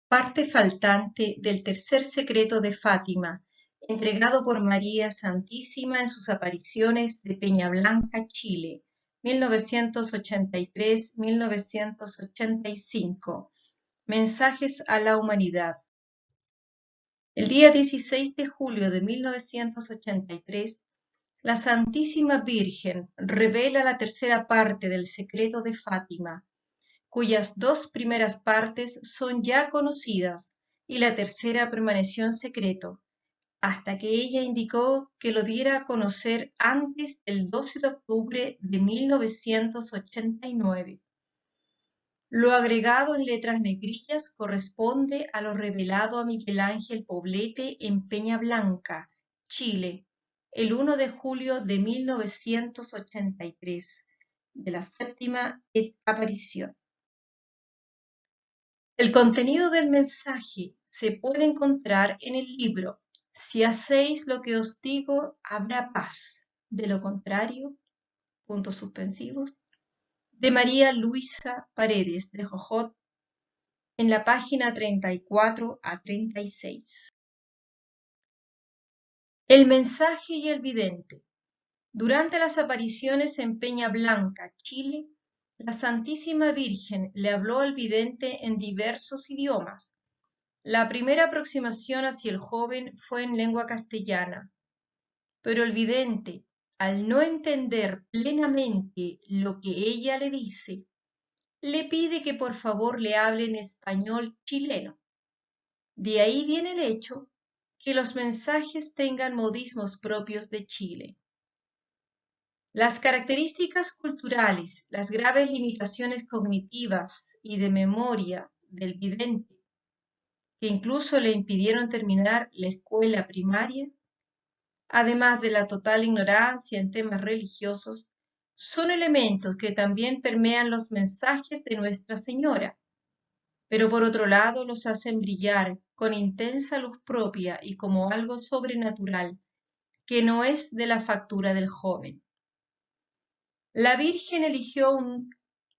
Parte faltante del tercer secreto de Fátima, entregado por María Santísima en sus apariciones de Peñablanca, Chile, 1983-1985. Mensajes a la humanidad. El día 16 de julio de 1983, la Santísima Virgen revela la tercera parte del secreto de Fátima, cuyas dos primeras partes son ya conocidas y la tercera permaneció en secreto, hasta que ella indicó que lo diera a conocer antes del 12 de octubre de 1989. Lo agregado en letras negrillas corresponde a lo revelado a Miguel Ángel Poblete en Peñablanca, Chile, el 1 de julio de 1983, de la séptima aparición. El contenido del mensaje se puede encontrar en el libro Si hacéis lo que os digo, habrá paz. De lo contrario, puntos suspensivos, de María Luisa Paredes de Jojot, en la página 34 a 36. El mensaje y el vidente. Durante las apariciones en Peñablanca, Chile, la Santísima Virgen le habló al vidente en diversos idiomas. La primera aproximación hacia el joven fue en lengua castellana, pero el vidente, al no entender plenamente lo que ella le dice, le pide que por favor le hable en español chileno. De ahí viene el hecho que los mensajes tengan modismos propios de Chile. Las características culturales, las graves limitaciones cognitivas y de memoria del vidente, que incluso le impidieron terminar la escuela primaria, además de la total ignorancia en temas religiosos, son elementos que también permean los mensajes de Nuestra Señora, pero por otro lado los hacen brillar con intensa luz propia y como algo sobrenatural, que no es de la factura del joven. La Virgen eligió un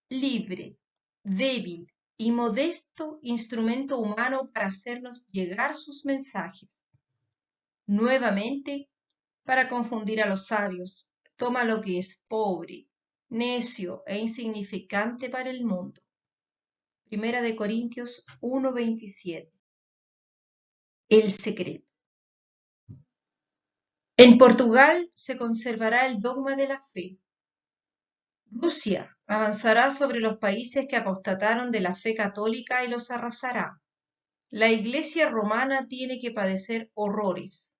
libre, débil y modesto instrumento humano para hacernos llegar sus mensajes. Nuevamente, para confundir a los sabios, toma lo que es pobre, necio e insignificante para el mundo. Primera de Corintios 1:27. El secreto. En Portugal se conservará el dogma de la fe. Rusia avanzará sobre los países que apostataron de la fe católica y los arrasará. La Iglesia romana tiene que padecer horrores.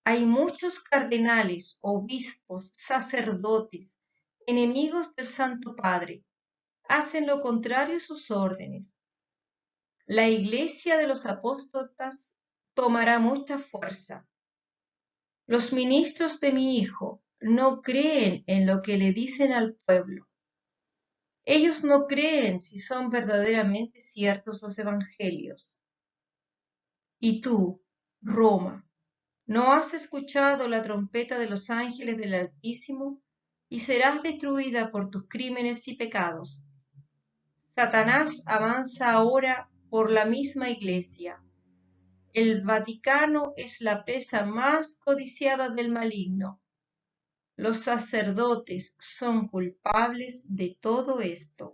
Hay muchos cardenales, obispos, sacerdotes, enemigos del Santo Padre. Hacen lo contrario a sus órdenes. La Iglesia de los apóstatas tomará mucha fuerza. Los ministros de mi Hijo no creen en lo que le dicen al pueblo. Ellos no creen si son verdaderamente ciertos los evangelios. Y tú, Roma, ¿no has escuchado la trompeta de los ángeles del Altísimo? Y serás destruida por tus crímenes y pecados. Satanás avanza ahora por la misma Iglesia. El Vaticano es la presa más codiciada del maligno. Los sacerdotes son culpables de todo esto.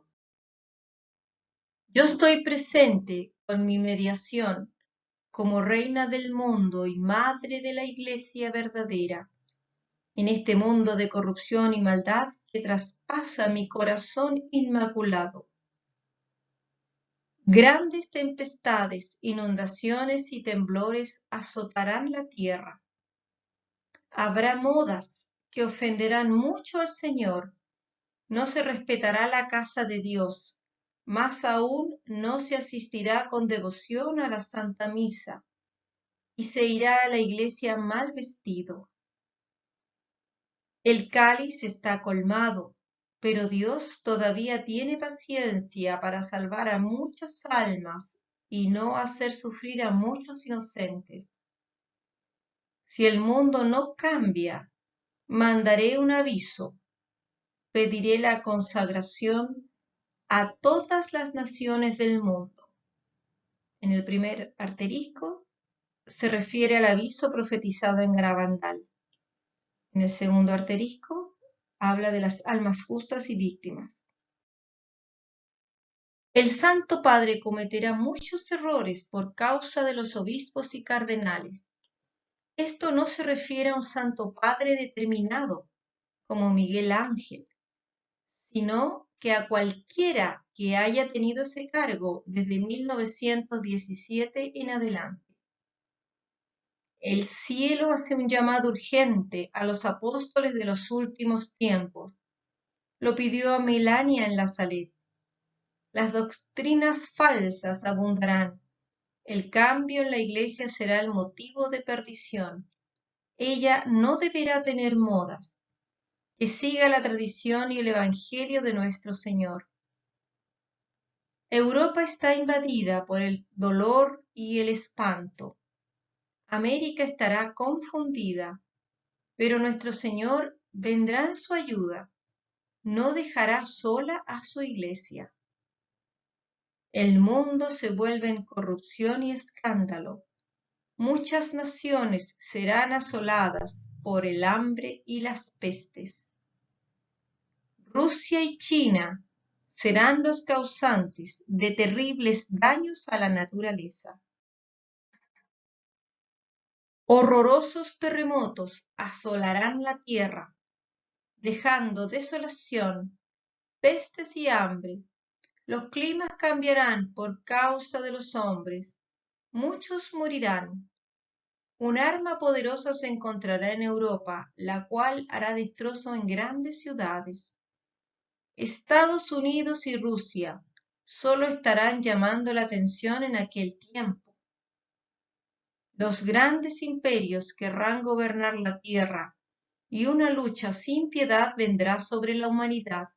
Yo estoy presente con mi mediación como reina del mundo y madre de la Iglesia verdadera, en este mundo de corrupción y maldad que traspasa mi corazón inmaculado. Grandes tempestades, inundaciones y temblores azotarán la tierra. Habrá modas que ofenderán mucho al Señor. No se respetará la casa de Dios, más aún no se asistirá con devoción a la Santa Misa, y se irá a la iglesia mal vestido. El cáliz está colmado, pero Dios todavía tiene paciencia para salvar a muchas almas y no hacer sufrir a muchos inocentes. Si el mundo no cambia, mandaré un aviso, pediré la consagración a todas las naciones del mundo. En el primer asterisco se refiere al aviso profetizado en Garabandal. En el segundo asterisco habla de las almas justas y víctimas. El Santo Padre cometerá muchos errores por causa de los obispos y cardenales. Esto no se refiere a un Santo Padre determinado, como Miguel Ángel, sino que a cualquiera que haya tenido ese cargo desde 1917 en adelante. El cielo hace un llamado urgente a los apóstoles de los últimos tiempos. Lo pidió a Melania en la Salet. Las doctrinas falsas abundarán. El cambio en la Iglesia será el motivo de perdición. Ella no deberá tener modas. Que siga la tradición y el Evangelio de nuestro Señor. Europa está invadida por el dolor y el espanto. América estará confundida, pero nuestro Señor vendrá en su ayuda. No dejará sola a su Iglesia. El mundo se vuelve en corrupción y escándalo. Muchas naciones serán asoladas por el hambre y las pestes. Rusia y China serán los causantes de terribles daños a la naturaleza. Horrorosos terremotos asolarán la tierra, dejando desolación, pestes y hambre. Los climas cambiarán por causa de los hombres. Muchos morirán. Un arma poderosa se encontrará en Europa, la cual hará destrozo en grandes ciudades. Estados Unidos y Rusia solo estarán llamando la atención en aquel tiempo. Los grandes imperios querrán gobernar la tierra y una lucha sin piedad vendrá sobre la humanidad.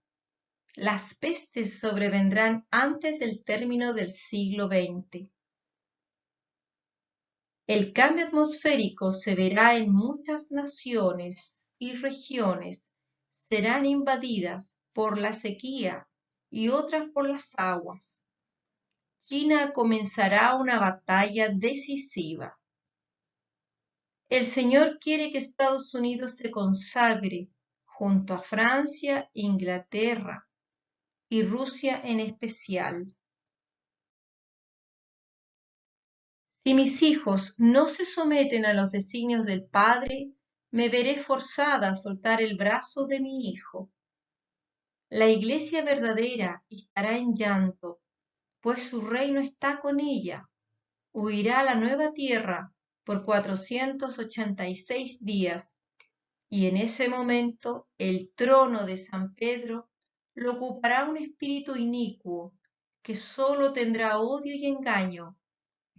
Las pestes sobrevendrán antes del término del siglo XX. El cambio atmosférico se verá en muchas naciones y regiones. Serán invadidas por la sequía y otras por las aguas. China comenzará una batalla decisiva. El Señor quiere que Estados Unidos se consagre junto a Francia, Inglaterra y Rusia en especial. Si mis hijos no se someten a los designios del Padre, me veré forzada a soltar el brazo de mi hijo. La Iglesia verdadera estará en llanto, pues su reino está con ella. Huirá a la nueva tierra por 486 días, y en ese momento el trono de San Pedro lo ocupará un espíritu inicuo, que sólo tendrá odio y engaño,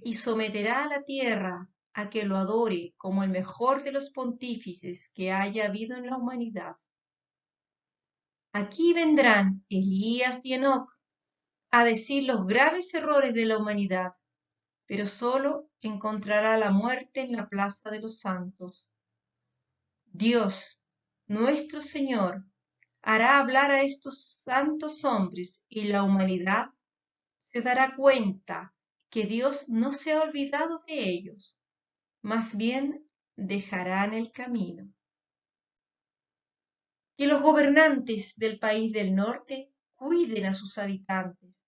y someterá a la tierra a que lo adore como el mejor de los pontífices que haya habido en la humanidad. Aquí vendrán Elías y Enoc a decir los graves errores de la humanidad, pero solo encontrará la muerte en la plaza de los santos. Dios, nuestro Señor, hará hablar a estos santos hombres y la humanidad se dará cuenta que Dios no se ha olvidado de ellos, más bien dejarán el camino. Que los gobernantes del país del norte cuiden a sus habitantes.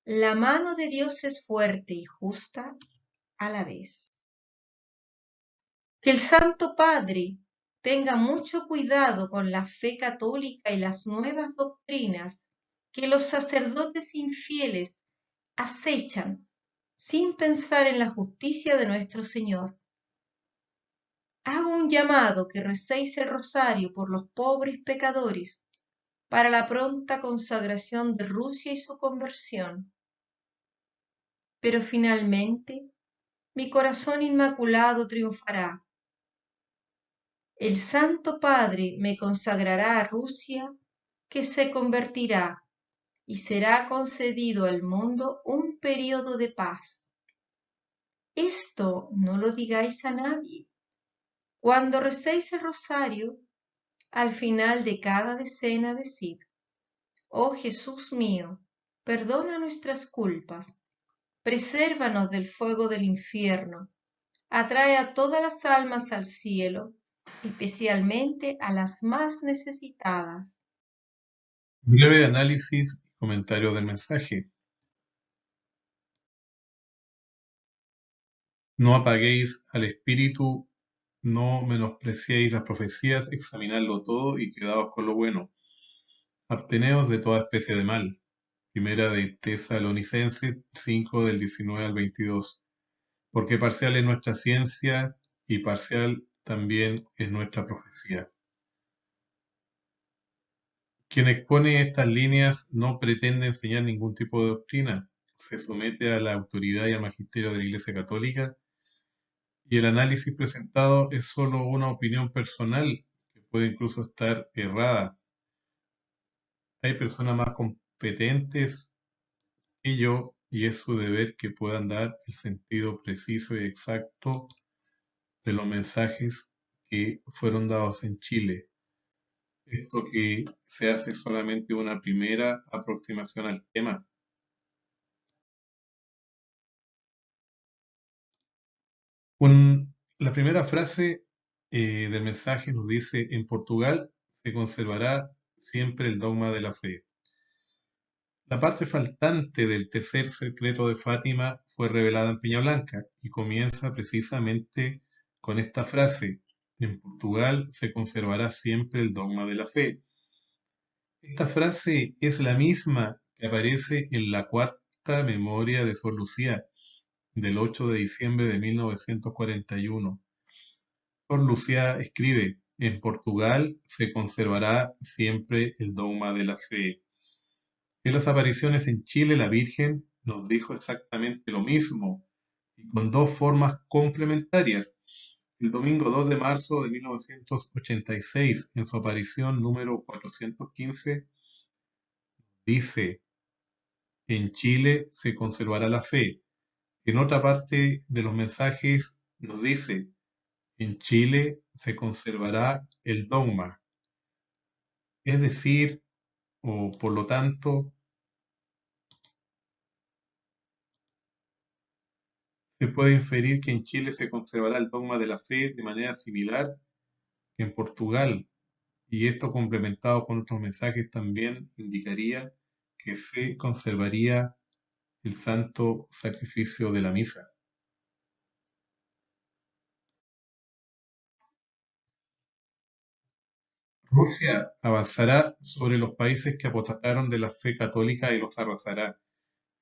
La mano de Dios es fuerte y justa a la vez. Que el Santo Padre tenga mucho cuidado con la fe católica y las nuevas doctrinas que los sacerdotes infieles acechan sin pensar en la justicia de nuestro Señor. Hago un llamado que recéis el rosario por los pobres pecadores para la pronta consagración de Rusia y su conversión. Pero finalmente mi corazón inmaculado triunfará. El Santo Padre me consagrará a Rusia, que se convertirá, y será concedido al mundo un período de paz. Esto no lo digáis a nadie. Cuando recéis el rosario, al final de cada decena decid: Oh Jesús mío, perdona nuestras culpas, Presérvanos del fuego del infierno. Atrae a todas las almas al cielo, especialmente a las más necesitadas. Breve análisis y comentario del mensaje. No apaguéis al espíritu, no menospreciéis las profecías, examinadlo todo y quedaos con lo bueno. Absteneos de toda especie de mal. Primera de Tesalonicenses 5 del 19 al 22. Porque parcial es nuestra ciencia y parcial también es nuestra profecía. Quien expone estas líneas no pretende enseñar ningún tipo de doctrina, se somete a la autoridad y al magisterio de la Iglesia Católica, y el análisis presentado es solo una opinión personal que puede incluso estar errada. Hay personas más competentes que yo y es su deber que puedan dar el sentido preciso y exacto de los mensajes que fueron dados en Chile. Esto que se hace solamente una primera aproximación al tema. La primera frase del mensaje nos dice: en Portugal se conservará siempre el dogma de la fe. La parte faltante del tercer secreto de Fátima fue revelada en Peña Blanca y comienza precisamente con esta frase: en Portugal se conservará siempre el dogma de la fe. Esta frase es la misma que aparece en la cuarta memoria de Sor Lucía del 8 de diciembre de 1941. Sor Lucía escribe: en Portugal se conservará siempre el dogma de la fe. En las apariciones en Chile, la Virgen nos dijo exactamente lo mismo, y con dos formas complementarias. El domingo 2 de marzo de 1986, en su aparición número 415, dice: en Chile se conservará la fe. En otra parte de los mensajes nos dice: en Chile se conservará el dogma. Es decir, o por lo tanto, se puede inferir que en Chile se conservará el dogma de la fe de manera similar que en Portugal, y esto complementado con otros mensajes también indicaría que se conservaría el santo sacrificio de la misa. Rusia avanzará sobre los países que apostataron de la fe católica y los arrasará.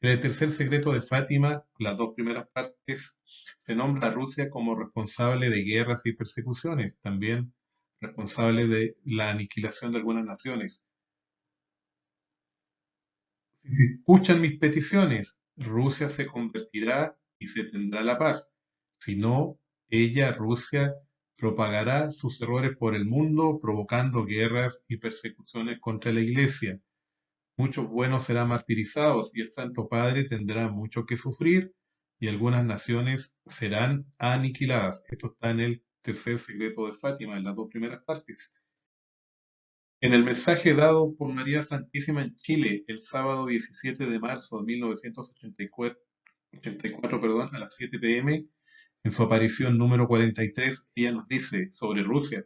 En el tercer secreto de Fátima, las dos primeras partes, se nombra a Rusia como responsable de guerras y persecuciones, también responsable de la aniquilación de algunas naciones. Si se escuchan mis peticiones, Rusia se convertirá y se tendrá la paz. Si no, ella, Rusia, propagará sus errores por el mundo, provocando guerras y persecuciones contra la Iglesia. Muchos buenos serán martirizados y el Santo Padre tendrá mucho que sufrir y algunas naciones serán aniquiladas. Esto está en el tercer secreto de Fátima, en las dos primeras partes. En el mensaje dado por María Santísima en Chile el sábado 17 de marzo de 1984, a las 7 p.m., en su aparición número 43, ella nos dice sobre Rusia: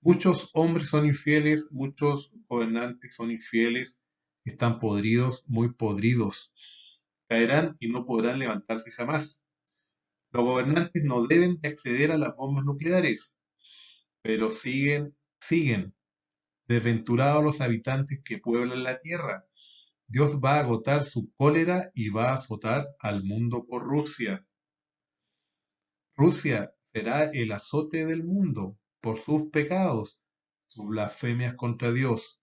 muchos hombres son infieles, muchos gobernantes son infieles, están podridos, muy podridos. Caerán y no podrán levantarse jamás. Los gobernantes no deben acceder a las bombas nucleares, pero siguen. Desventurados los habitantes que pueblan la tierra. Dios va a agotar su cólera y va a azotar al mundo por Rusia. Rusia será el azote del mundo por sus pecados, sus blasfemias contra Dios.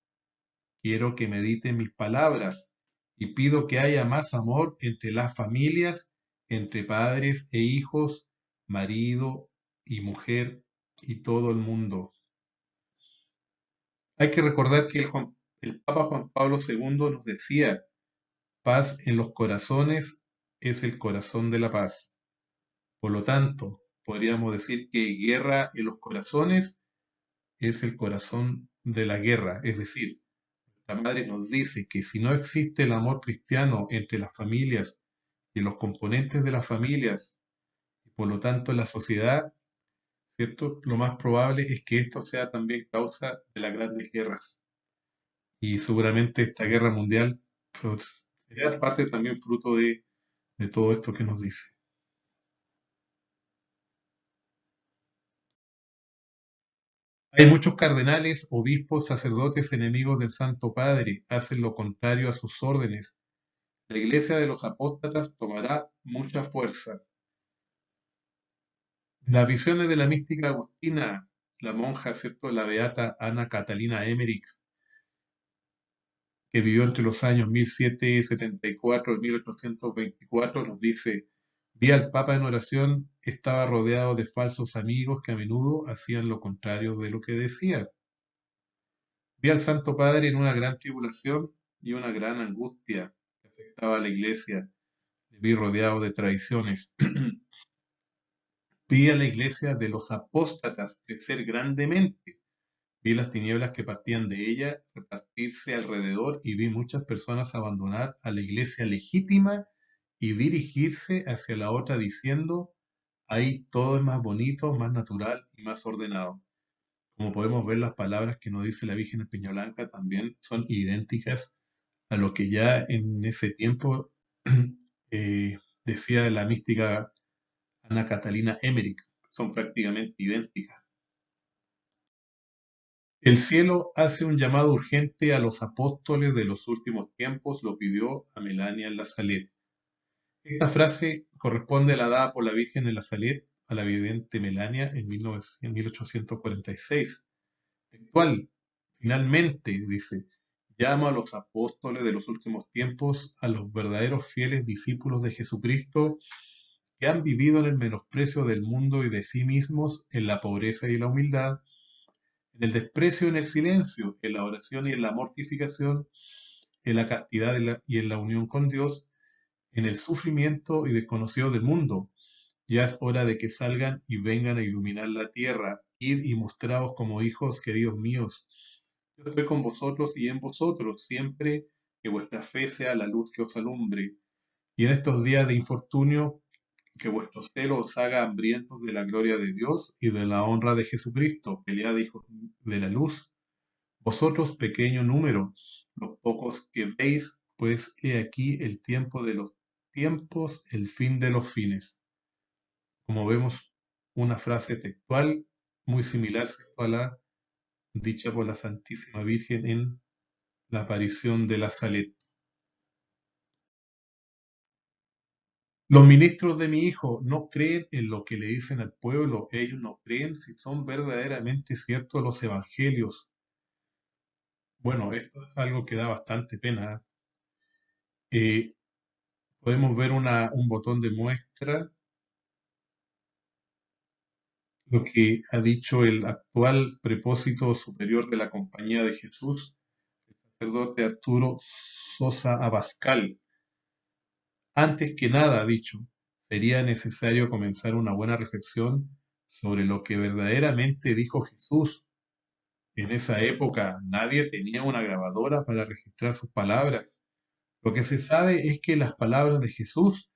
Quiero que mediten mis palabras y pido que haya más amor entre las familias, entre padres e hijos, marido y mujer y todo el mundo. Hay que recordar que el Papa Juan Pablo II nos decía: paz en los corazones es el corazón de la paz. Por lo tanto, podríamos decir que guerra en los corazones es el corazón de la guerra. Es decir, la madre nos dice que si no existe el amor cristiano entre las familias y en los componentes de las familias, y por lo tanto en la sociedad, ¿cierto? Lo más probable es que esto sea también causa de las grandes guerras. Y seguramente esta guerra mundial sería parte también fruto de todo esto que nos dice. Hay muchos cardenales, obispos, sacerdotes enemigos del Santo Padre, hacen lo contrario a sus órdenes. La iglesia de los apóstatas tomará mucha fuerza. Las visiones de la mística agustina, la monja, ¿cierto? La beata Ana Catalina Emmerich, que vivió entre los años 1774 y 1824, nos dice: vi al Papa en oración, estaba rodeado de falsos amigos que a menudo hacían lo contrario de lo que decía. Vi al Santo Padre en una gran tribulación y una gran angustia que afectaba a la iglesia. Le vi rodeado de traiciones. Vi a la iglesia de los apóstatas crecer grandemente. Vi las tinieblas que partían de ella repartirse alrededor y vi muchas personas abandonar a la iglesia legítima y dirigirse hacia la otra diciendo: ahí todo es más bonito, más natural y más ordenado. Como podemos ver, las palabras que nos dice la Virgen en Peñablanca también son idénticas a lo que ya en ese tiempo decía la mística Ana Catalina Emmerich. Son prácticamente idénticas. El cielo hace un llamado urgente a los apóstoles de los últimos tiempos, lo pidió a Melania en la Salet. Esta frase corresponde a la dada por la Virgen en la Salet a la vidente Melania en 1846. Textual, finalmente, dice: llamo a los apóstoles de los últimos tiempos, a los verdaderos fieles discípulos de Jesucristo, que han vivido en el menosprecio del mundo y de sí mismos, en la pobreza y la humildad, en el desprecio y en el silencio, en la oración y en la mortificación, en la castidad y en la unión con Dios, en el sufrimiento y desconocido del mundo. Ya es hora de que salgan y vengan a iluminar la tierra. Id y mostraos como hijos queridos míos. Yo estoy con vosotros y en vosotros, siempre que vuestra fe sea la luz que os alumbre. Y en estos días de infortunio, que vuestro celo os haga hambrientos de la gloria de Dios y de la honra de Jesucristo. Pelead, hijos de la luz, vosotros pequeño número, los pocos que veis, pues he aquí el tiempo de los tiempos, el fin de los fines. Como vemos, una frase textual muy similar a la dicha por la Santísima Virgen en la aparición de la Salet. Los ministros de mi hijo no creen en lo que le dicen al pueblo, ellos no creen si son verdaderamente ciertos los evangelios. Bueno, esto es algo que da bastante pena. Podemos ver un botón de muestra, lo que ha dicho el actual prepósito superior de la Compañía de Jesús, el sacerdote Arturo Sosa Abascal. Antes que nada, ha dicho, sería necesario comenzar una buena reflexión sobre lo que verdaderamente dijo Jesús. En esa época nadie tenía una grabadora para registrar sus palabras. Lo que se sabe es que las palabras de Jesús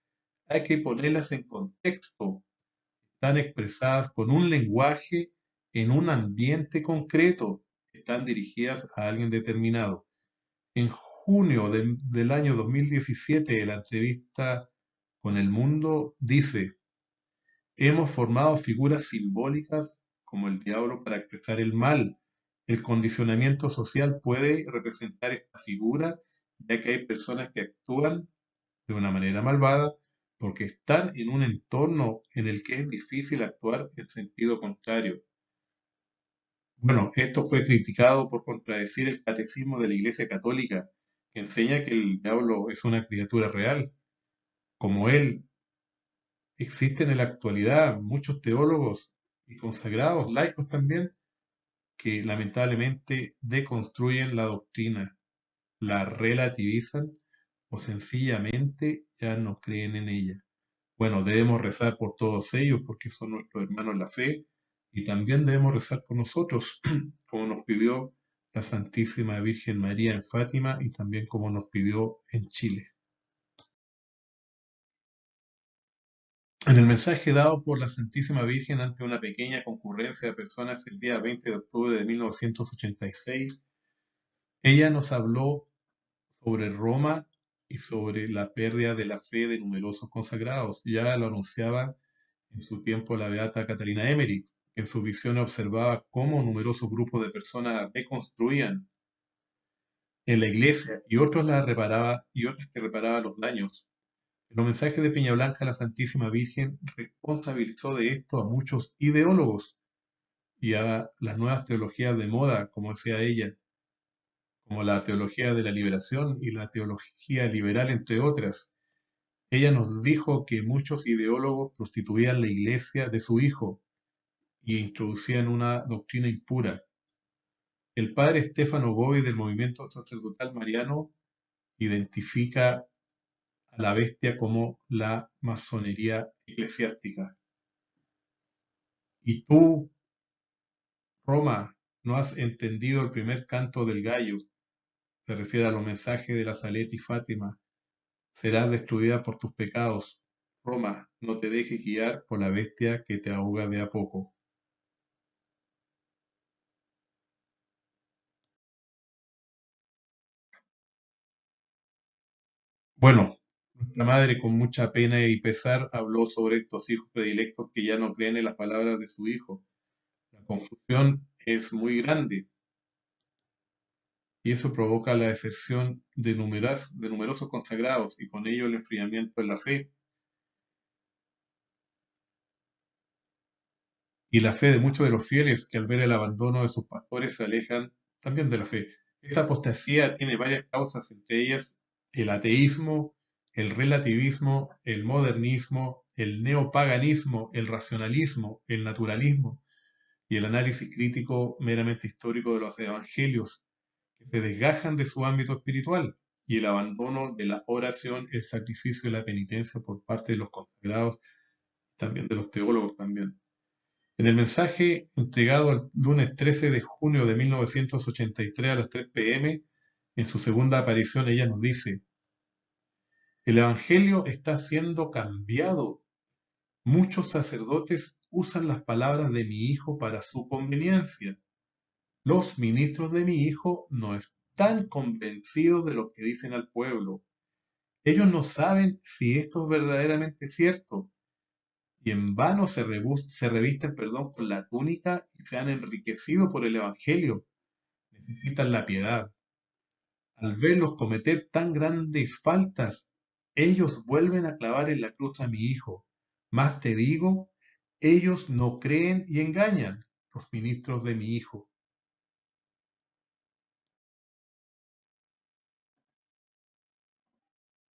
hay que ponerlas en contexto. Están expresadas con un lenguaje en un ambiente concreto. Están dirigidas a alguien determinado. En junio del año 2017, la entrevista con El Mundo dice: hemos formado figuras simbólicas como el diablo para expresar el mal. El condicionamiento social puede representar esta figura, ya que hay personas que actúan de una manera malvada porque están en un entorno en el que es difícil actuar en sentido contrario. Bueno, esto fue criticado por contradecir el catecismo de la Iglesia Católica, que enseña que el diablo es una criatura real. Como él, existen en la actualidad muchos teólogos y consagrados, laicos también, que lamentablemente deconstruyen la doctrina, la relativizan o sencillamente ya no creen en ella. Bueno, debemos rezar por todos ellos porque son nuestros hermanos en la fe y también debemos rezar por nosotros, como nos pidió la Santísima Virgen María en Fátima y también como nos pidió en Chile. En el mensaje dado por la Santísima Virgen ante una pequeña concurrencia de personas el día 20 de octubre de 1986, ella nos habló sobre Roma y sobre la pérdida de la fe de numerosos consagrados. Ya lo anunciaba en su tiempo la beata Catalina Emmerich, que en su visión observaba cómo numerosos grupos de personas reconstruían en la iglesia y otros la reparaba y otros que reparaban los daños. En los mensajes de Peña Blanca, la Santísima Virgen responsabilizó de esto a muchos ideólogos y a las nuevas teologías de moda, como decía ella, como la teología de la liberación y la teología liberal, entre otras. Ella nos dijo que muchos ideólogos prostituían la iglesia de su hijo y introducían una doctrina impura. El padre Stefano Boi del movimiento sacerdotal mariano identifica a la bestia como la masonería eclesiástica. Y tú, Roma, no has entendido el primer canto del gallo. Se refiere a los mensajes de la Salet y Fátima. Serás destruida por tus pecados. Roma, no te dejes guiar por la bestia que te ahoga de a poco. Bueno, nuestra madre con mucha pena y pesar habló sobre estos hijos predilectos que ya no creen en las palabras de su hijo. La confusión es muy grande y eso provoca la deserción de numerosos consagrados y con ello el enfriamiento de la fe y la fe de muchos de los fieles que al ver el abandono de sus pastores se alejan también de la fe. Esta apostasía tiene varias causas, entre ellas el ateísmo, el relativismo, el modernismo, el neopaganismo, el racionalismo, el naturalismo y el análisis crítico meramente histórico de los evangelios, que se desgajan de su ámbito espiritual, y el abandono de la oración, el sacrificio y la penitencia por parte de los consagrados, también de los teólogos también. En el mensaje entregado el lunes 13 de junio de 1983 a las 3 p.m., en su segunda aparición ella nos dice, el Evangelio está siendo cambiado. Muchos sacerdotes usan las palabras de mi hijo para su conveniencia. Los ministros de mi hijo no están convencidos de lo que dicen al pueblo. Ellos no saben si esto es verdaderamente cierto y en vano se revisten, con la túnica y se han enriquecido por el Evangelio. Necesitan la piedad. Al verlos cometer tan grandes faltas, ellos vuelven a clavar en la cruz a mi hijo. Más te digo, ellos no creen y engañan, los ministros de mi hijo.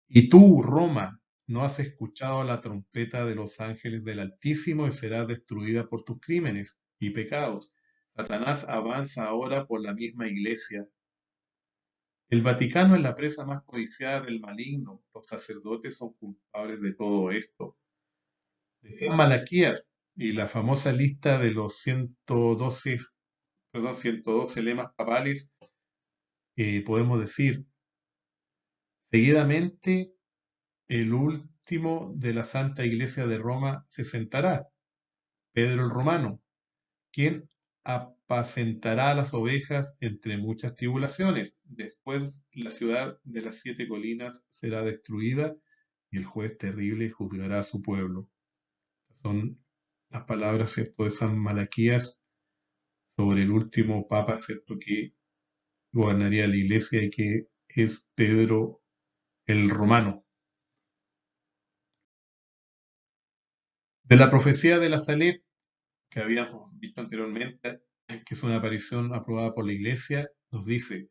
Y tú, Roma, no has escuchado la trompeta de los ángeles del Altísimo y serás destruida por tus crímenes y pecados. Satanás avanza ahora por la misma iglesia. El Vaticano es la presa más codiciada del maligno. Los sacerdotes son culpables de todo esto. De San Malaquías y la famosa lista de los 112 lemas papales, podemos decir, seguidamente el último de la Santa Iglesia de Roma se sentará, Pedro el Romano, quien apacentará a las ovejas entre muchas tribulaciones. Después la ciudad de las 7 colinas será destruida y el juez terrible juzgará a su pueblo. Son las palabras, ¿cierto?, de San Malaquías sobre el último papa, ¿cierto?, que gobernaría la iglesia y que es Pedro el Romano. De la profecía de la Salette, que habíamos visto anteriormente, que es una aparición aprobada por la iglesia, nos dice,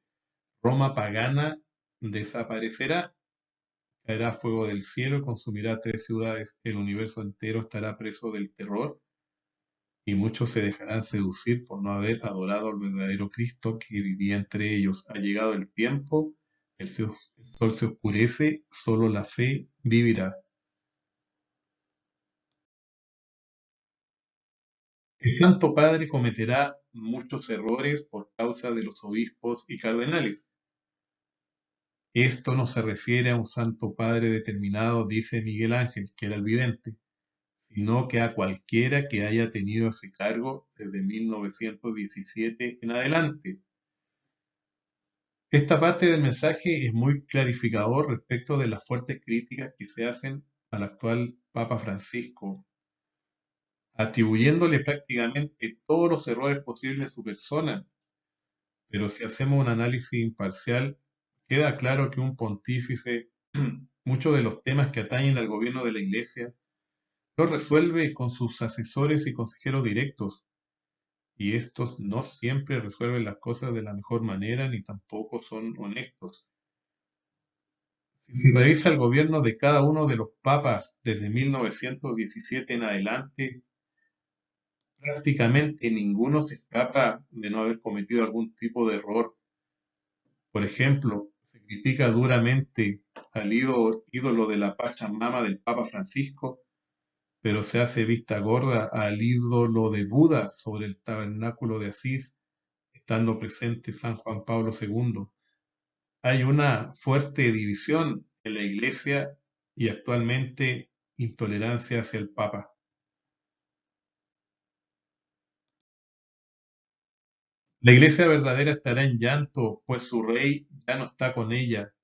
Roma pagana desaparecerá, caerá fuego del cielo y consumirá 3 ciudades, el universo entero estará preso del terror y muchos se dejarán seducir por no haber adorado al verdadero Cristo que vivía entre ellos. Ha llegado el tiempo, el sol se oscurece, solo la fe vivirá. El Santo Padre cometerá muchos errores por causa de los obispos y cardenales. Esto no se refiere a un Santo Padre determinado, dice Miguel Ángel, que era el vidente, sino que a cualquiera que haya tenido ese cargo desde 1917 en adelante. Esta parte del mensaje es muy clarificador respecto de las fuertes críticas que se hacen al actual Papa Francisco, atribuyéndole prácticamente todos los errores posibles a su persona. Pero si hacemos un análisis imparcial, queda claro que un pontífice, muchos de los temas que atañen al gobierno de la Iglesia, los resuelve con sus asesores y consejeros directos, y estos no siempre resuelven las cosas de la mejor manera ni tampoco son honestos. Si se revisa el gobierno de cada uno de los papas desde 1917 en adelante, prácticamente ninguno se escapa de no haber cometido algún tipo de error. Por ejemplo, se critica duramente al ídolo de la Pachamama del Papa Francisco, pero se hace vista gorda al ídolo de Buda sobre el tabernáculo de Asís, estando presente San Juan Pablo II. Hay una fuerte división en la Iglesia y actualmente intolerancia hacia el Papa. La Iglesia verdadera estará en llanto, pues su rey ya no está con ella.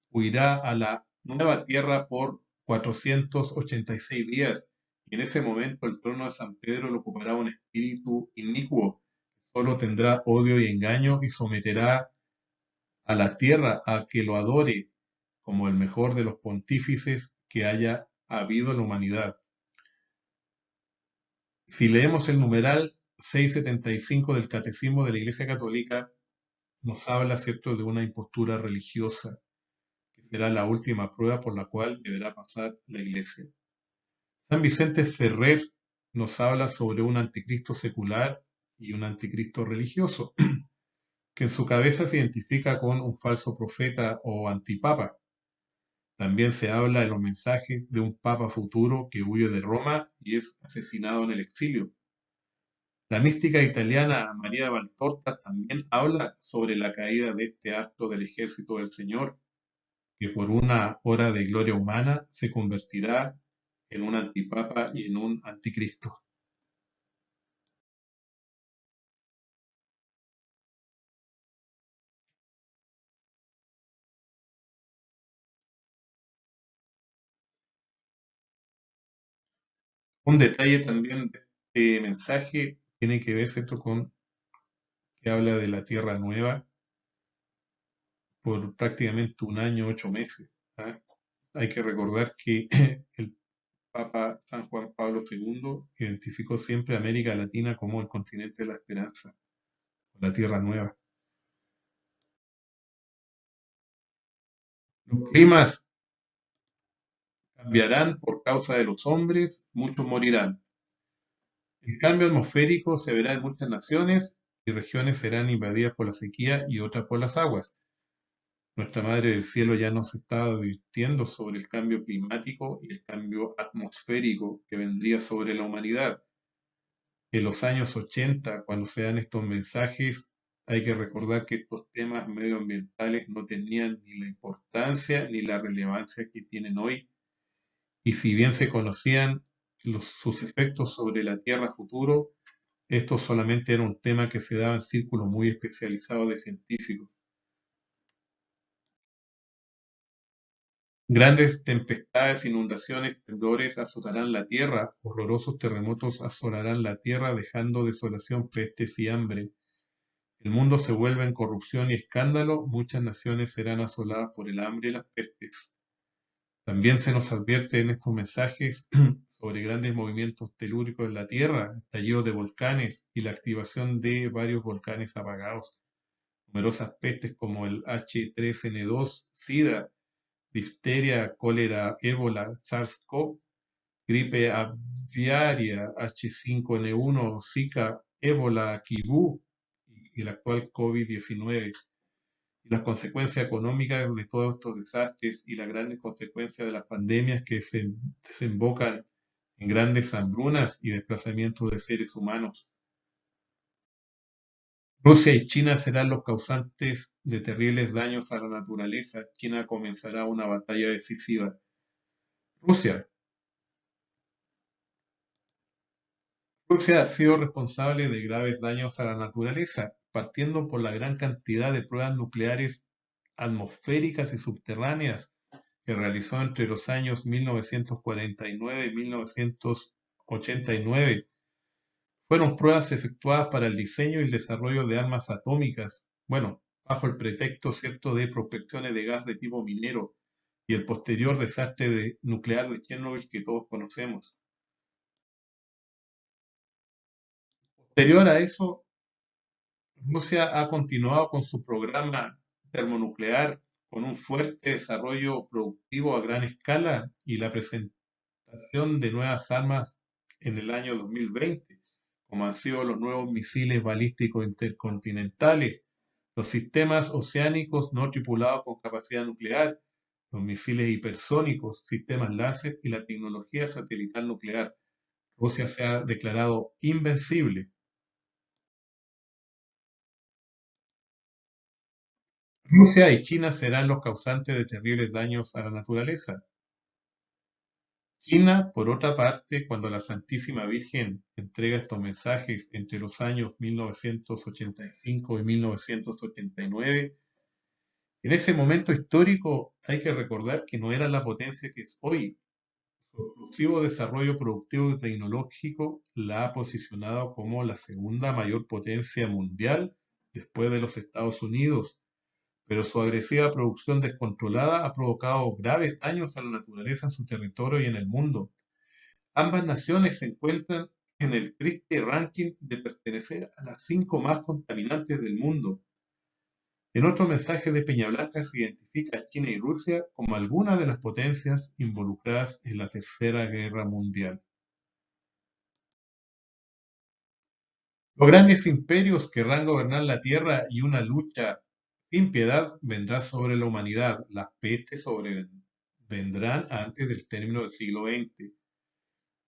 Huirá a la nueva tierra por 486 días, y en ese momento el trono de San Pedro lo ocupará un espíritu inicuo, solo tendrá odio y engaño y someterá a la tierra a que lo adore como el mejor de los pontífices que haya habido en la humanidad. Si leemos el numeral 675 del Catecismo de la Iglesia Católica, nos habla, ¿cierto?, de una impostura religiosa, que será la última prueba por la cual deberá pasar la Iglesia. San Vicente Ferrer nos habla sobre un anticristo secular y un anticristo religioso, que en su cabeza se identifica con un falso profeta o antipapa. También se habla en los mensajes de un papa futuro que huye de Roma y es asesinado en el exilio. La mística italiana María Valtorta también habla sobre la caída de este acto del ejército del Señor, que por una hora de gloria humana se convertirá en un antipapa y en un anticristo. Un detalle también de este mensaje tiene que ver, ¿cierto?, con que habla de la tierra nueva por prácticamente un año, 8 meses. ¿Ah? Hay que recordar que el Papa San Juan Pablo II identificó siempre a América Latina como el continente de la esperanza, la tierra nueva. Los climas cambiarán por causa de los hombres, muchos morirán. El cambio atmosférico se verá en muchas naciones y regiones serán invadidas por la sequía y otras por las aguas. Nuestra Madre del Cielo ya nos está advirtiendo sobre el cambio climático y el cambio atmosférico que vendría sobre la humanidad. En los años 80, cuando se dan estos mensajes, hay que recordar que estos temas medioambientales no tenían ni la importancia ni la relevancia que tienen hoy, y si bien se conocían sus efectos sobre la Tierra futuro, esto solamente era un tema que se daba en círculos muy especializados de científicos. Grandes tempestades, inundaciones, temblores azotarán la tierra, horrorosos terremotos asolarán la tierra, dejando desolación, pestes y hambre. El mundo se vuelve en corrupción y escándalo, muchas naciones serán asoladas por el hambre y las pestes. También se nos advierte en estos mensajes sobre grandes movimientos telúricos en la Tierra, estallidos de volcanes y la activación de varios volcanes apagados. Numerosas pestes como el H3N2, SIDA, difteria, cólera, ébola, SARS-CoV, gripe aviaria, H5N1, Zika, ébola, kibú y el actual COVID-19. Y las consecuencias económicas de todos estos desastres y las grandes consecuencias de las pandemias que se desembocan en grandes hambrunas y desplazamientos de seres humanos. Rusia y China serán los causantes de terribles daños a la naturaleza. China comenzará una batalla decisiva. Rusia Rusia ha sido responsable de graves daños a la naturaleza, partiendo por la gran cantidad de pruebas nucleares atmosféricas y subterráneas que realizó entre los años 1949 y 1989. Fueron pruebas efectuadas para el diseño y el desarrollo de armas atómicas, bueno, bajo el pretexto cierto de prospecciones de gas de tipo minero y el posterior nuclear de Chernobyl que todos conocemos. Posterior a eso, Rusia ha continuado con su programa termonuclear con un fuerte desarrollo productivo a gran escala y la presentación de nuevas armas en el año 2020, como han sido los nuevos misiles balísticos intercontinentales, los sistemas oceánicos no tripulados con capacidad nuclear, los misiles hipersónicos, sistemas láser y la tecnología satelital nuclear. Rusia se ha declarado invencible. Rusia y China serán los causantes de terribles daños a la naturaleza. China, por otra parte, cuando la Santísima Virgen entrega estos mensajes entre los años 1985 y 1989, en ese momento histórico hay que recordar que no era la potencia que es hoy. Su explosivo desarrollo productivo y tecnológico la ha posicionado como la segunda mayor potencia mundial después de los Estados Unidos, pero su agresiva producción descontrolada ha provocado graves daños a la naturaleza en su territorio y en el mundo. Ambas naciones se encuentran en el triste ranking de pertenecer a las 5 más contaminantes del mundo. En otro mensaje de Peñablanca se identifica a China y Rusia como algunas de las potencias involucradas en la Tercera Guerra Mundial. Los grandes imperios querrán gobernar la tierra y una lucha sin piedad vendrá sobre la humanidad. Las pestes sobrevendrán antes del término del siglo XX.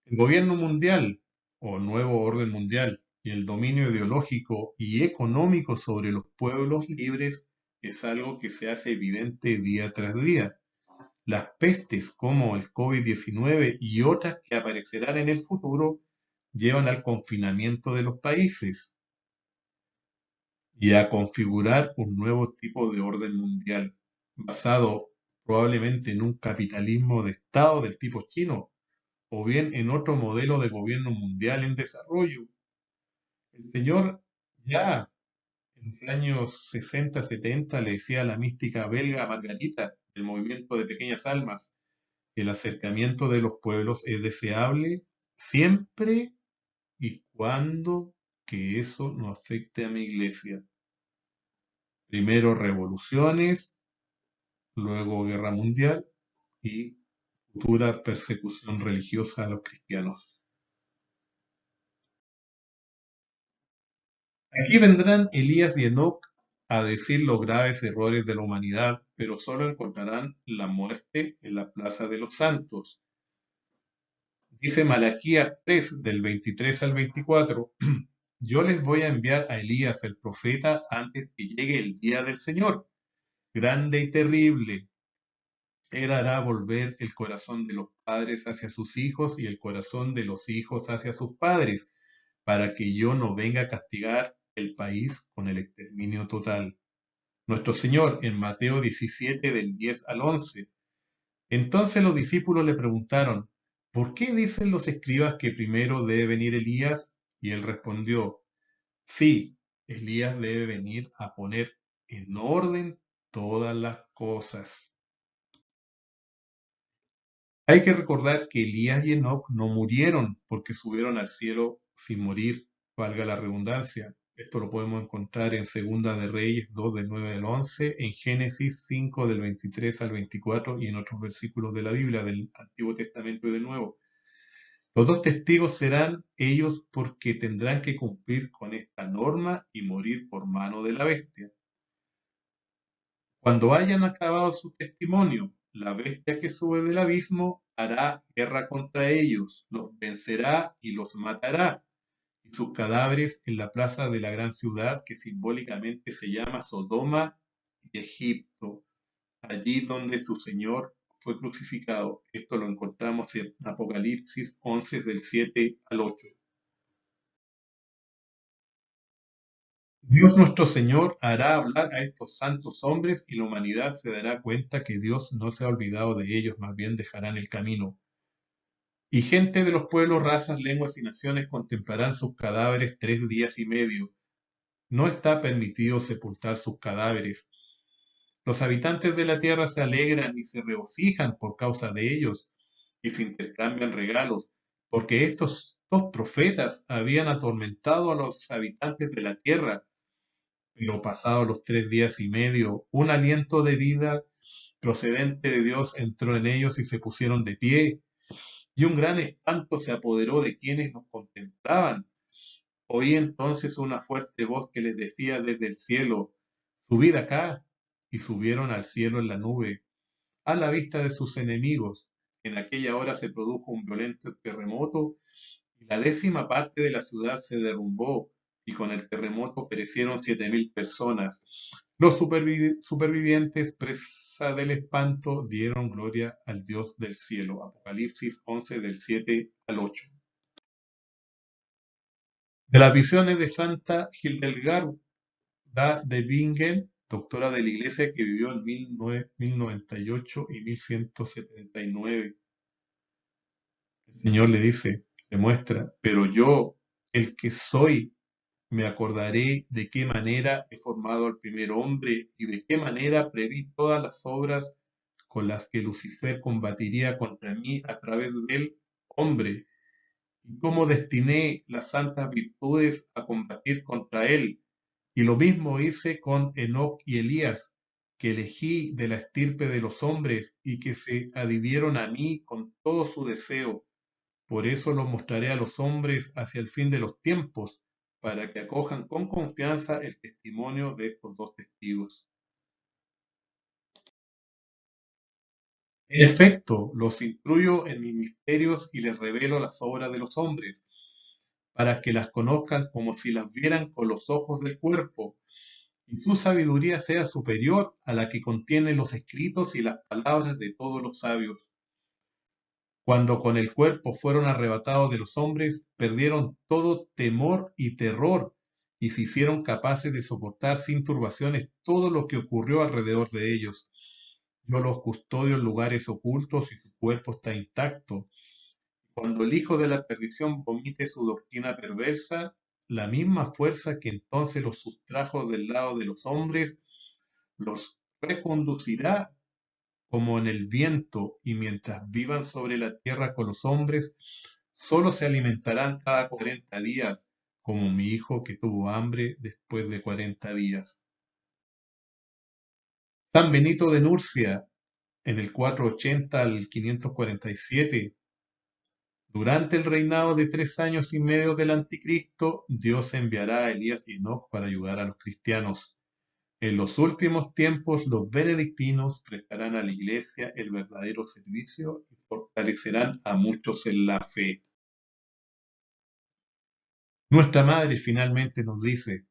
El gobierno mundial o nuevo orden mundial y el dominio ideológico y económico sobre los pueblos libres es algo que se hace evidente día tras día. Las pestes como el COVID-19 y otras que aparecerán en el futuro llevan al confinamiento de los países y a configurar un nuevo tipo de orden mundial, basado probablemente en un capitalismo de Estado del tipo chino, o bien en otro modelo de gobierno mundial en desarrollo. El señor ya en los años 60-70 le decía a la mística belga Margarita del movimiento de pequeñas almas, que el acercamiento de los pueblos es deseable siempre y cuando que eso no afecte a mi iglesia. Primero revoluciones, luego guerra mundial y futura persecución religiosa a los cristianos. Aquí vendrán Elías y Enoc a decir los graves errores de la humanidad, pero solo encontrarán la muerte en la plaza de los santos. Dice Malaquías 3, del 23 al 24, yo les voy a enviar a Elías el profeta antes que llegue el día del Señor, grande y terrible. Él hará volver el corazón de los padres hacia sus hijos y el corazón de los hijos hacia sus padres, para que yo no venga a castigar el país con el exterminio total. Nuestro Señor en Mateo 17 del 10 al 11. Entonces los discípulos le preguntaron, ¿por qué dicen los escribas que primero debe venir Elías? Y él respondió, sí, Elías debe venir a poner en orden todas las cosas. Hay que recordar que Elías y Enoc no murieron porque subieron al cielo sin morir, valga la redundancia. Esto lo podemos encontrar en Segunda de Reyes 2 del 9 al 11, en Génesis 5 del 23 al 24 y en otros versículos de la Biblia del Antiguo Testamento y del Nuevo. Los dos testigos serán ellos porque tendrán que cumplir con esta norma y morir por mano de la bestia. Cuando hayan acabado su testimonio, la bestia que sube del abismo hará guerra contra ellos, los vencerá y los matará, y sus cadáveres en la plaza de la gran ciudad que simbólicamente se llama Sodoma y Egipto, allí donde su Señor fue crucificado. Esto lo encontramos en Apocalipsis 11 del 7 al 8. Dios nuestro Señor hará hablar a estos santos hombres y la humanidad se dará cuenta que Dios no se ha olvidado de ellos, más bien dejarán el camino. Y gente de los pueblos, razas, lenguas y naciones contemplarán sus cadáveres 3 días y medio. No está permitido sepultar sus cadáveres. Los habitantes de la tierra se alegran y se regocijan por causa de ellos y se intercambian regalos, porque estos dos profetas habían atormentado a los habitantes de la tierra. Pero pasados los 3 días y medio, un aliento de vida procedente de Dios entró en ellos y se pusieron de pie, y un gran espanto se apoderó de quienes los contemplaban. Oí entonces una fuerte voz que les decía desde el cielo, subid acá, y subieron al cielo en la nube, a la vista de sus enemigos. En aquella hora se produjo un violento terremoto, y la 10ª parte de la ciudad se derrumbó, y con el terremoto perecieron 7000 personas. Los supervivientes, presa del espanto, dieron gloria al Dios del cielo. Apocalipsis 11 del 7 al 8. De las visiones de Santa Hildegarda de Bingen, doctora de la Iglesia que vivió en 1098 y 1179. El Señor le dice, le muestra, pero yo, el que soy, me acordaré de qué manera he formado al primer hombre y de qué manera preví todas las obras con las que Lucifer combatiría contra mí a través del hombre, y cómo destiné las santas virtudes a combatir contra él. Y lo mismo hice con Enoc y Elías, que elegí de la estirpe de los hombres y que se adhirieron a mí con todo su deseo. Por eso los mostraré a los hombres hacia el fin de los tiempos, para que acojan con confianza el testimonio de estos dos testigos. En efecto, los instruyo en mis misterios y les revelo las obras de los hombres, para que las conozcan como si las vieran con los ojos del cuerpo, y su sabiduría sea superior a la que contienen los escritos y las palabras de todos los sabios. Cuando con el cuerpo fueron arrebatados de los hombres, perdieron todo temor y terror, y se hicieron capaces de soportar sin turbaciones todo lo que ocurrió alrededor de ellos. Yo los custodio en lugares ocultos y su cuerpo está intacto. Cuando el hijo de la perdición vomite su doctrina perversa, la misma fuerza que entonces los sustrajo del lado de los hombres, los reconducirá como en el viento, y mientras vivan sobre la tierra con los hombres, solo se alimentarán cada 40 días, como mi hijo que tuvo hambre después de 40 días. San Benito de Nurcia, en el 480 al 547, durante el reinado de 3 años y medio del anticristo, Dios enviará a Elías y Enoc para ayudar a los cristianos. En los últimos tiempos, los benedictinos prestarán a la Iglesia el verdadero servicio y fortalecerán a muchos en la fe. Nuestra Madre finalmente nos dice,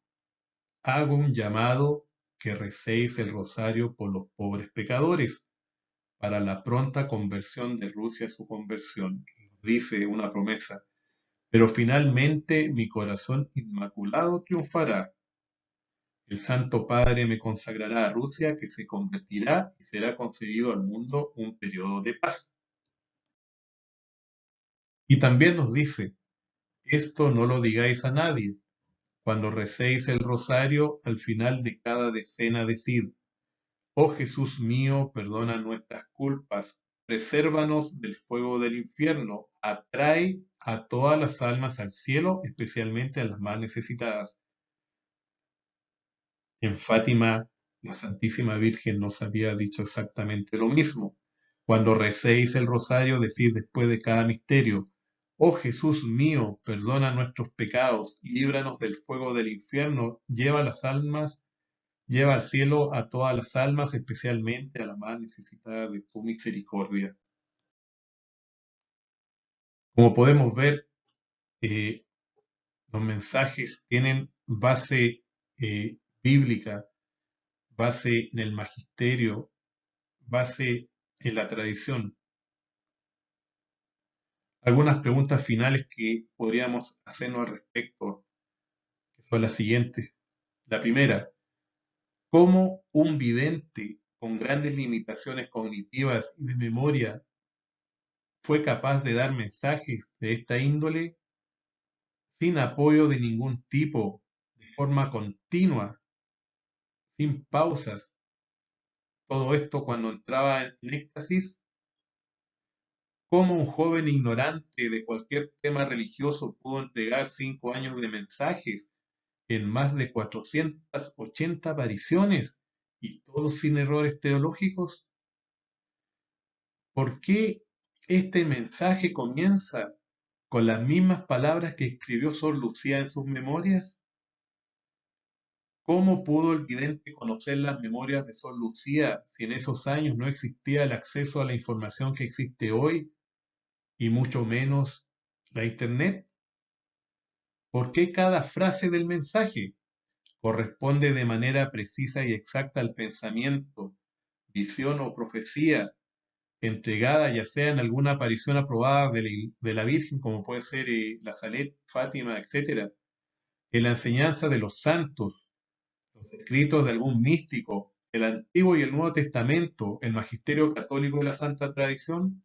hago un llamado que recéis el rosario por los pobres pecadores, para la pronta conversión de Rusia a su conversión. Nos dice una promesa, pero finalmente mi corazón inmaculado triunfará. El Santo Padre me consagrará a Rusia, que se convertirá y será concedido al mundo un periodo de paz. Y también nos dice, esto no lo digáis a nadie. Cuando recéis el rosario, al final de cada decena decid, oh Jesús mío, perdona nuestras culpas, presérvanos del fuego del infierno, atrae a todas las almas al cielo, especialmente a las más necesitadas. En Fátima, la Santísima Virgen nos había dicho exactamente lo mismo. Cuando recéis el rosario, decid después de cada misterio, oh Jesús mío, perdona nuestros pecados, líbranos del fuego del infierno, lleva al cielo a todas las almas, especialmente a la más necesitada de tu misericordia. Como podemos ver, eh, los mensajes tienen base bíblica, base en el magisterio, base en la tradición. Algunas preguntas finales que podríamos hacernos al respecto, que son las siguientes. La primera, ¿cómo un vidente con grandes limitaciones cognitivas y de memoria fue capaz de dar mensajes de esta índole sin apoyo de ningún tipo, de forma continua, sin pausas? Todo esto cuando entraba en éxtasis. ¿Cómo un joven ignorante de cualquier tema religioso pudo entregar 5 años de mensajes en más de 480 apariciones y todos sin errores teológicos? ¿Por qué este mensaje comienza con las mismas palabras que escribió Sor Lucía en sus memorias? ¿Cómo pudo el vidente conocer las memorias de Sor Lucía si en esos años no existía el acceso a la información que existe hoy y mucho menos la Internet? ¿Por qué cada frase del mensaje corresponde de manera precisa y exacta al pensamiento, visión o profecía entregada ya sea en alguna aparición aprobada de la Virgen, como puede ser la Salet, Fátima, etcétera, en la enseñanza de los santos, los escritos de algún místico, el Antiguo y el Nuevo Testamento, el magisterio católico de la Santa Tradición?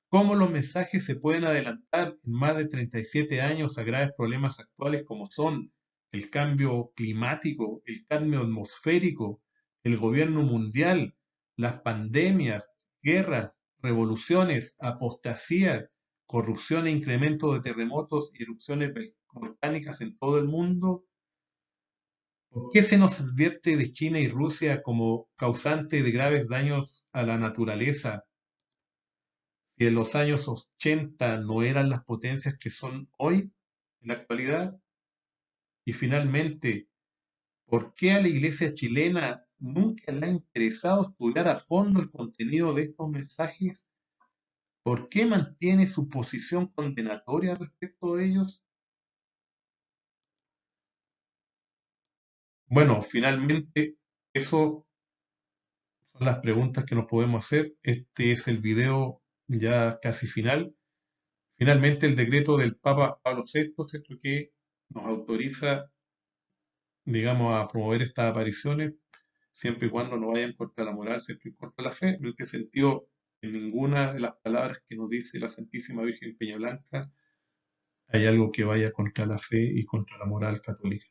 ¿Cómo los mensajes se pueden adelantar en más de 37 años a graves problemas actuales como son el cambio climático, el cambio atmosférico, el gobierno mundial, las pandemias, guerras, revoluciones, apostasía, corrupción e incremento de terremotos y erupciones volcánicas en todo el mundo? ¿Por qué se nos advierte de China y Rusia como causante de graves daños a la naturaleza, si en los años 80 no eran las potencias que son hoy, en la actualidad? Y finalmente, ¿por qué a la iglesia chilena nunca le ha interesado estudiar a fondo el contenido de estos mensajes? ¿Por qué mantiene su posición condenatoria respecto de ellos? Bueno, finalmente, eso son las preguntas que nos podemos hacer. Este es el video ya casi final. Finalmente, el decreto del Papa Pablo VI, ¿cierto?, que nos autoriza, digamos, a promover estas apariciones, siempre y cuando no vayan contra la moral, siempre y contra la fe. En este sentido, en ninguna de las palabras que nos dice la Santísima Virgen Peña Blanca hay algo que vaya contra la fe y contra la moral católica.